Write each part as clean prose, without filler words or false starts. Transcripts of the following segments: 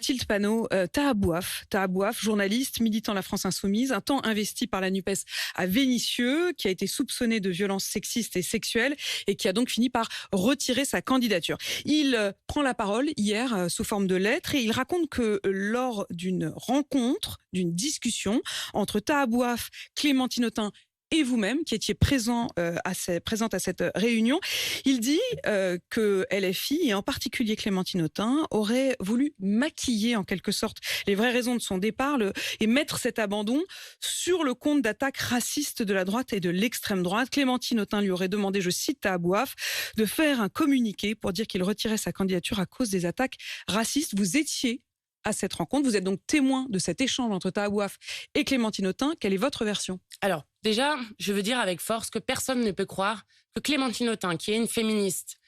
Mathilde Panot, Taha Bouaf, journaliste, militant de la France Insoumise, un temps investi par la NUPES à Vénissieux, qui a été soupçonné de violences sexistes et sexuelles et qui a donc fini par retirer sa candidature. Il prend la parole hier sous forme de lettre et il raconte que lors d'une rencontre, d'une discussion entre Taha Bouaf, Clémentine Autain et vous-même, qui étiez présente à cette réunion, il dit que LFI, et en particulier Clémentine Autain, aurait voulu maquiller en quelque sorte les vraies raisons de son départ et mettre cet abandon sur le compte d'attaques racistes de la droite et de l'extrême droite. Clémentine Autain lui aurait demandé, je cite Taha Bouaf, de faire un communiqué pour dire qu'il retirait sa candidature à cause des attaques racistes. Vous étiez à cette rencontre, vous êtes donc témoin de cet échange entre Taha Bouaf et Clémentine Autain. Quelle est votre version ? Alors, déjà, je veux dire avec force que personne ne peut croire que Clémentine Autain, qui est une féministe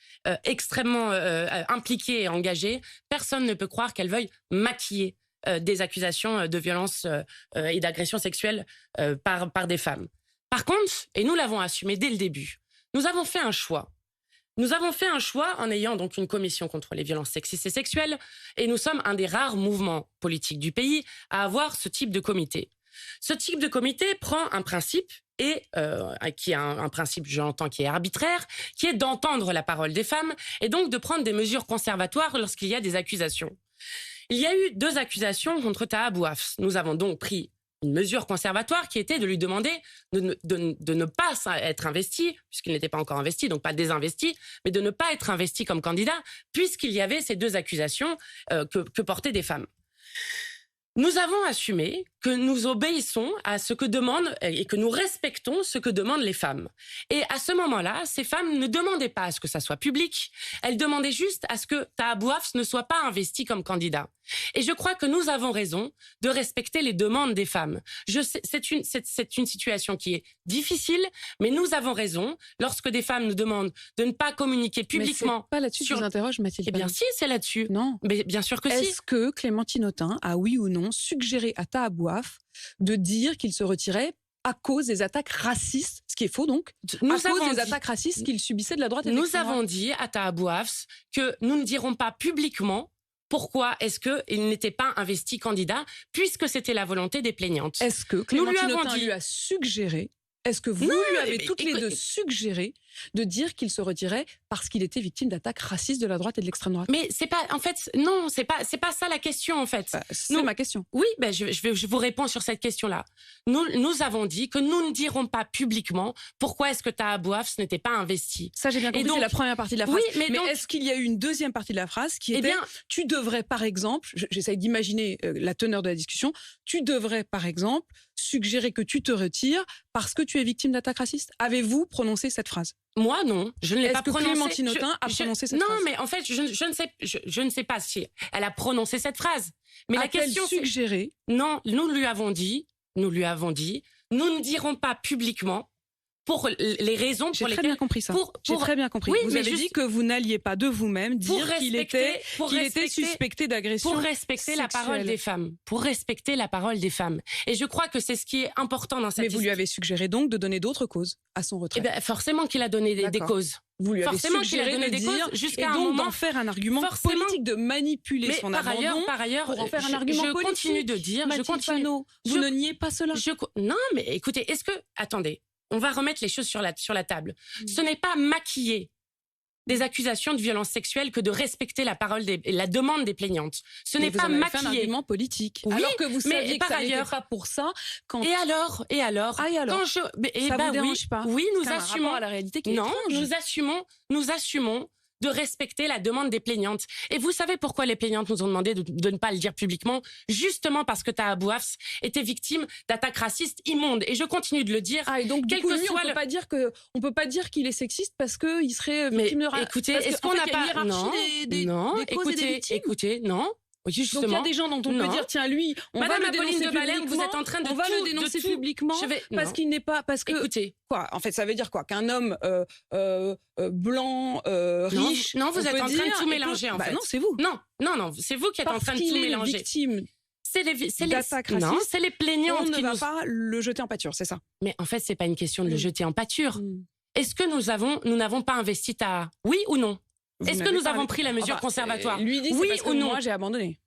extrêmement impliquée et engagée, personne ne peut croire qu'elle veuille maquiller des accusations de violence et d'agression sexuelle par des femmes. Par contre, et nous l'avons assumé dès le début, nous avons fait un choix. Nous avons fait un choix en ayant donc une commission contre les violences sexistes et sexuelles, et nous sommes un des rares mouvements politiques du pays à avoir ce type de comité. Ce type de comité prend un principe, et qui est un principe, j'entends, qui est arbitraire, qui est d'entendre la parole des femmes, et donc de prendre des mesures conservatoires lorsqu'il y a des accusations. Il y a eu 2 accusations contre Taha Bouaf. Nous avons donc pris une mesure conservatoire qui était de lui demander de ne pas être investi, puisqu'il n'était pas encore investi, donc pas désinvesti, mais de ne pas être investi comme candidat, puisqu'il y avait ces 2 accusations que portaient des femmes. Nous avons assumé que nous obéissons à ce que demandent et que nous respectons ce que demandent les femmes. Et à ce moment-là, ces femmes ne demandaient pas à ce que ça soit public, elles demandaient juste à ce que Taha Bouaf ne soit pas investi comme candidat. Et je crois que nous avons raison de respecter les demandes des femmes. C'est une situation qui est difficile, mais nous avons raison lorsque des femmes nous demandent de ne pas communiquer publiquement. Mais c'est pas là-dessus que je vous interroge, Mathilde. Eh bien si, c'est là-dessus. Non. Mais bien sûr que si. Est-ce que Clémentine Autain a, oui ou non, suggéré à Taha Bouaf de dire qu'il se retirait à cause des attaques racistes, ce qui est faux donc, à cause des attaques racistes qu'il subissait de la droite et de l'extrême droite? Nous avons dit à Taha Bouaf que nous ne dirons pas publiquement pourquoi est-ce qu'il n'était pas investi candidat, puisque c'était la volonté des plaignantes. Est-ce que Clémentine Autain lui a suggéré, est-ce que vous lui avez toutes les deux suggéré de dire qu'il se retirait parce qu'il était victime d'attaques racistes de la droite et de l'extrême droite? Mais c'est pas, en fait, non, c'est pas ça la question, en fait. C'est ma question. Oui, je vous réponds sur cette question-là. Nous avons dit que nous ne dirons pas publiquement pourquoi est-ce que Taha Bouaf n'était pas investi. Ça, j'ai bien compris, c'est la première partie de la phrase. Oui, mais donc, est-ce qu'il y a eu une deuxième partie de la phrase qui était, tu devrais, par exemple, j'essaye d'imaginer la teneur de la discussion, tu devrais, par exemple, suggérer que tu te retires parce que tu es victime d'attaques racistes. Avez-vous prononcé cette phrase? Moi, non, je ne l'ai pas prononcé. Clémentine Autain a prononcé cette phrase? Non, mais en fait, je ne sais pas si elle a prononcé cette phrase. Mais la question, c'est suggéré? Non, nous lui avons dit, nous ne dirons pas publiquement pour les raisons pour lesquelles... J'ai très bien compris ça. J'ai très bien compris. Oui, vous avez dit que vous n'alliez pas de vous-même dire qu'il était suspecté d'agression pour respecter la parole des femmes. Pour respecter la parole des femmes. Et je crois que c'est ce qui est important dans cette histoire. Mais vous lui avez suggéré donc de donner d'autres causes à son retrait. Eh bien, forcément qu'il a donné des causes. Vous lui avez suggéré de dire, jusqu'à un moment, d'en faire un argument politique, de manipuler son abandon par ailleurs, pour en faire un argument politique. Je continue de dire, vous ne niez pas cela. Non, mais écoutez, attendez. On va remettre les choses sur la table. Ce n'est pas maquiller des accusations de violence sexuelle que de respecter la parole la demande des plaignantes. Ce n'est pas maquiller. Fait un argument politique. Oui, alors que vous saviez que ça n'était pas pour ça. Et alors quand ça vous dérange pas? Oui, nous assumons à la réalité qui est non, étrange. nous assumons de respecter la demande des plaignantes. Et vous savez pourquoi les plaignantes nous ont demandé de ne pas le dire publiquement? Justement parce que Taha Bouaf était victime d'attaques racistes immondes. Et je continue de le dire. Et donc, du coup, lui, on peut pas dire qu'il est sexiste parce qu'il serait victime de racisme. Écoutez, est-ce qu'on n'a pas... Non, écoutez, non. Justement. Donc il y a des gens dont on peut dire tiens lui on Madame va le Apolline dénoncer de Baleine, publiquement, vous êtes en train de on va le dénoncer publiquement parce qu'il n'est pas écoutez quoi en fait ça veut dire quoi qu'un homme blanc riche non vous êtes en train de tout mélanger en fait. Non c'est vous non c'est vous qui êtes en train de tout mélanger. Victime c'est les plaignantes on ne va pas le jeter en pâture, c'est ça? Mais en fait c'est pas une question de le jeter en pâture. Est-ce que nous n'avons pas investi Taha? Oui ou non? Est-ce que nous avons pris la mesure conservatoire? Lui dit oui parce ou que non? Moi j'ai abandonné.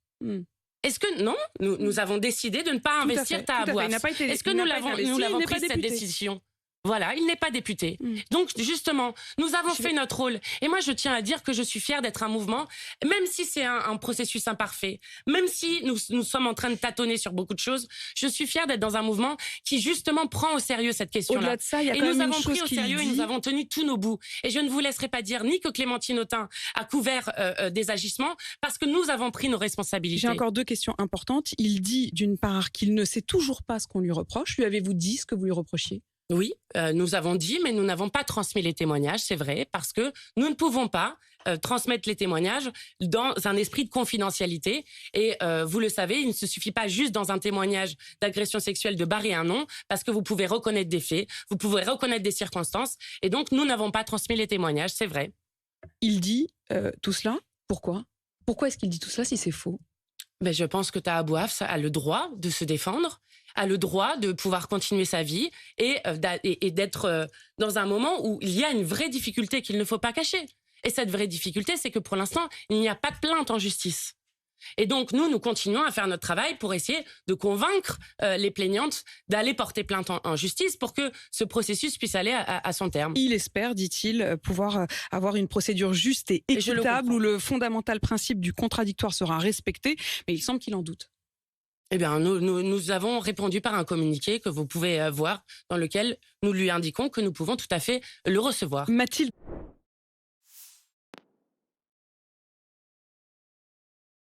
Est-ce que non, nous avons décidé de ne pas investir Taha Bouaf. Est-ce que nous l'avons pris cette décision? Voilà, il n'est pas député. Donc, justement, nous avons fait notre rôle. Et moi, je tiens à dire que je suis fière d'être un mouvement, même si c'est un processus imparfait, même si nous sommes en train de tâtonner sur beaucoup de choses, je suis fière d'être dans un mouvement qui, justement, prend au sérieux cette question-là. Au-delà de ça, il y a quand même une chose nous avons pris au sérieux et nous avons tenu tous nos bouts. Et je ne vous laisserai pas dire ni que Clémentine Autain a couvert des agissements, parce que nous avons pris nos responsabilités. J'ai encore 2 questions importantes. Il dit, d'une part, qu'il ne sait toujours pas ce qu'on lui reproche. Lui avez-vous dit ce que vous lui reprochiez? Oui, nous avons dit, mais nous n'avons pas transmis les témoignages, c'est vrai, parce que nous ne pouvons pas transmettre les témoignages dans un esprit de confidentialité. Et vous le savez, il ne se suffit pas juste dans un témoignage d'agression sexuelle de barrer un nom, parce que vous pouvez reconnaître des faits, vous pouvez reconnaître des circonstances, et donc nous n'avons pas transmis les témoignages, c'est vrai. Il dit tout cela, pourquoi? Pourquoi est-ce qu'il dit tout cela si c'est faux? Mais je pense que Taha Bouaf a le droit de se défendre, a le droit de pouvoir continuer sa vie et d'être dans un moment où il y a une vraie difficulté qu'il ne faut pas cacher. Et cette vraie difficulté, c'est que pour l'instant, il n'y a pas de plainte en justice. Et donc, nous continuons à faire notre travail pour essayer de convaincre les plaignantes d'aller porter plainte en justice pour que ce processus puisse aller à son terme. Il espère, dit-il, pouvoir avoir une procédure juste et équitable où le fondamental principe du contradictoire sera respecté, mais il semble qu'il en doute. Eh bien, nous avons répondu par un communiqué que vous pouvez voir, dans lequel nous lui indiquons que nous pouvons tout à fait le recevoir. Mathilde